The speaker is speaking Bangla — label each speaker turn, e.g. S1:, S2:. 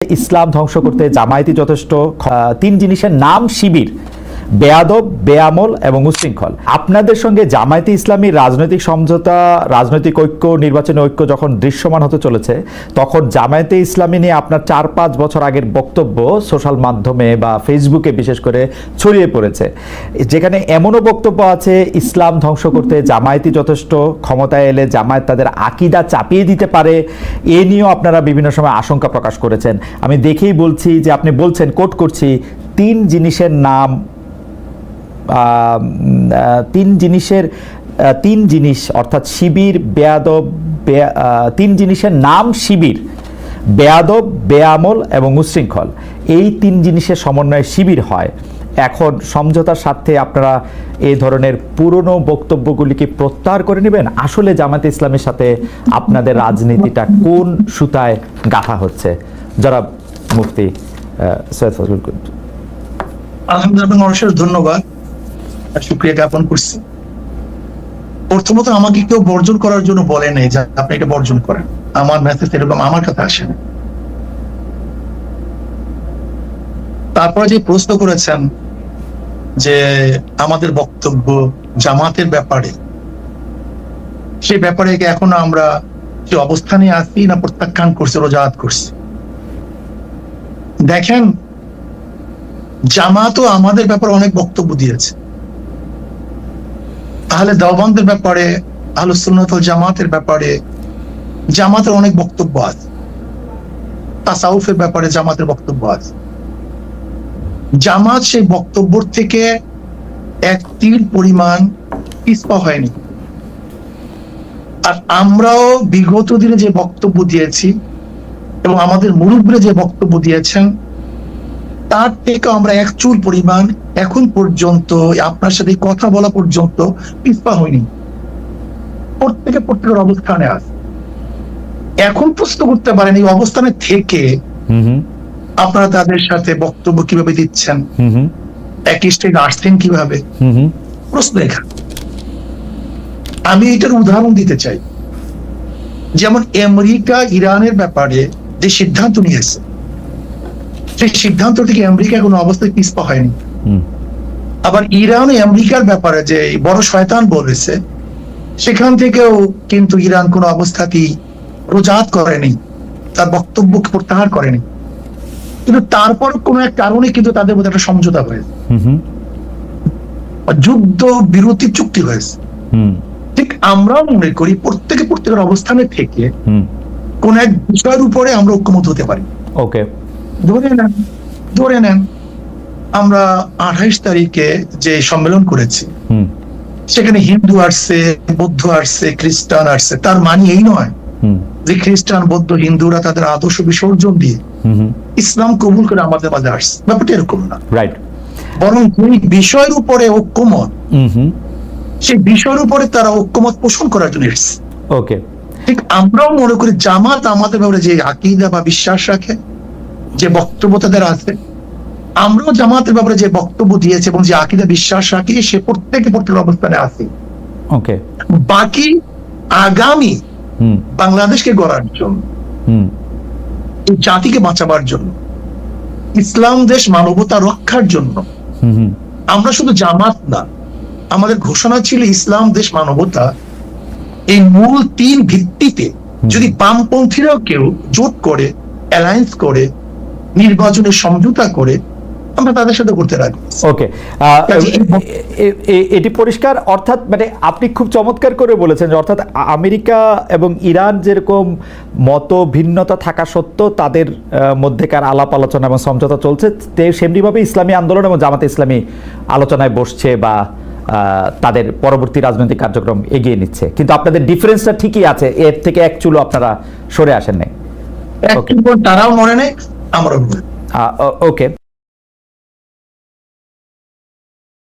S1: ইসলাম ধ্বংস করতে জামায়াতি যথেষ্ট। তিন জিনিসের নাম শিবির, বেয়াদব, বেআমল এবং উশৃঙ্খল। আপনাদের সঙ্গে জামায়াতে ইসলামীর রাজনৈতিক সমঝোতা, রাজনৈতিক ঐক্য, নির্বাচনী ঐক্য যখন দৃশ্যমান হতে চলেছে, তখন জামায়াতে ইসলামী নিয়ে আপনার 4-5 বছর আগের বক্তব্য সোশ্যাল মাধ্যমে বা ফেসবুকে বিশেষ করে ছড়িয়ে পড়েছে, যেখানে এমনও বক্তব্য আছে ইসলাম ধ্বংস করতে জামায়াতি যথেষ্ট, ক্ষমতায় এলে জামায়াত তাদের আকিদা চাপিয়ে দিতে পারে। এ নিয়েও আপনারা বিভিন্ন সময় আশঙ্কা প্রকাশ করেছেন। আমি দেখেই বলছি যে আপনি বলছেন, কোট করছি, তিন জিনিস অর্থাৎ শিবির, বেয়াদব, তিন জিনিসের নাম শিবির, বেয়াদব, বেআমল এবং উশৃঙ্খল। এই তিন জিনিসের সমন্বয়ে শিবির হয়। এখন সমঝোতার স্বার্থে আপনারা এই ধরনের পুরনো বক্তব্যগুলিকে প্রত্যাহার করে নেবেন? আসলে জামায়াতে ইসলামের সাথে আপনাদের রাজনীতিটা কোন সুতায় গাঁথা হচ্ছে? জনাব মুফতি সৈয়দ ফজলুল করিম।
S2: আলহামদুলিল্লাহ, অশেষ ধন্যবাদ, শুকরিয়া জ্ঞাপন করছি। প্রথমত আমাকে কেউ বর্জন করার জন্য বলে নেই যে আপনি এটা বর্জন করেন। আমার মেসেজ এরকম আমার কাছে আসে না। তারপরে যে প্রশ্ন করেছেন যে আমাদের বক্তব্য জামাতের ব্যাপারে, সেই ব্যাপারে এখনো আমরা যে অবস্থানে আছি না প্রত্যাখ্যান করছি, রোজাত করছি। দেখেন, জামাতও আমাদের ব্যাপারে অনেক বক্তব্য দিয়েছে। আহলে দেওবন্দের ব্যাপারে, আহলুস সুন্নাত ওয়াল জামাতের ব্যাপারে জামাতের অনেক বক্তব্য আছে। তাসাউফের ব্যাপারে জামাতের বক্তব্য আছে। জামাত সেই বক্তব্য থেকে এক তিল পরিমাণ পিছপা হয়নি। আর আমরাও বিগত দিনে যে বক্তব্য দিয়েছি এবং আমাদের মুরব্বীরা যে বক্তব্য দিয়েছেন, তার থেকে আমরা এক চুল পরিমাণ এখন পর্যন্ত আপনার সাথে কথা বলা পর্যন্ত পিছপা হয়নি। প্রত্যেকের অবস্থানে আছে। এখন প্রশ্ন করতে পারেন এই অবস্থানে থেকে আপনারা তাদের সাথে বক্তব্য কিভাবে দিচ্ছেন, একই স্টেজে আসছেন কিভাবে, প্রশ্ন এখানে। আমি এটার উদাহরণ দিতে চাই। যেমন আমেরিকা ইরানের ব্যাপারে যে সিদ্ধান্ত নিয়েছে, সেই সিদ্ধান্ত থেকে আমেরিকা কোনো অবস্থায় পিছপা হয়নি। আবার ইরান আমেরিকার ব্যাপারে যে বড় শয়তান বলেছে, সেখান থেকেও কিন্তু ইরান কোনো অবস্থাতেই রোজাত করেনি, তার বক্তব্য প্রত্যাহার করেনি। কিন্তু তারপর কোন এক কারণে কিন্তু তাদের মধ্যে একটা সমঝোতা হয়েছে, যুদ্ধ বিরতি চুক্তি হয়েছে। ঠিক আমরাও মনে করি প্রত্যেকের অবস্থানে থেকে কোন এক বিষয়ের উপরে আমরা ঐক্যমত হতে পারি।
S1: ওকে,
S2: ধরে নেন আমরা 28 তারিখে যে সম্মেলন করেছি, সেখানে হিন্দু আসছে, বৌদ্ধ আসছে, খ্রিস্টান আসছে। তার মানে এই নয় যে খ্রিস্টান, বৌদ্ধ, হিন্দুরা তাদের আদর্শ বিসর্জন দিয়ে ইসলাম কবুল করে আমাদের মাঝে আসছে। ব্যাপারটা এরকম না। রাইট। বরং যেই বিষয়ের উপরে ঐক্যমত, সেই বিষয়ের উপরে তারা ঐক্যমত পোষণ করার জন্য এসেছে।
S1: ওকে,
S2: ঠিক আমরাও মনে করি জামাত আমাদের ব্যাপারে যে আকীদা বা বিশ্বাস রাখে, যে বক্তব্য তাদের আছে, আমরাও জামাতের ব্যাপারে যে বক্তব্য দিয়েছে এবং যে আকীদা বিশ্বাস রাখি, সে প্রত্যেকের অবস্থানে আছে। ওকে, বাকি আগামী বাংলাদেশকে গড়ার জন্য, এই জাতিকে বাঁচাবার জন্য, ইসলাম দেশ মানবতা রক্ষার জন্য আমরা শুধু জামাত না, আমাদের ঘোষণা ছিল ইসলাম দেশ মানবতা। এই মূল তিন ভিত্তিতে যদি বামপন্থীরাও কেউ জোট করে, অ্যালায়েন্স করে, নির্বাচনের সমঝোতা করে, আমরা তাদের সাথে করতে রাখবো।
S1: ওকে, এটি পরিষ্কার। অর্থাৎ মানে আপনি খুব চমৎকার করে বলেছেন যে অর্থাৎ আমেরিকা এবং ইরান যেরকম মত ভিন্নতা থাকা সত্ত্বেও তাদের মধ্যেকার আলাপ আলোচনা এবং সমঝোতা চলছে, সেমনিভাবে ইসলামী আন্দোলন এবং জামাতে ইসলামী আলোচনায় বসছে বা তাদের পরবর্তী রাজনৈতিক কার্যক্রম এগিয়ে নিচ্ছে। কিন্তু আপনাদের ডিফারেন্সটা ঠিকই আছে, এর থেকে এক চুলো আপনারা সরে আসেন নাই।
S2: তারাও মনে নেই, আমরাও।
S1: ওকে।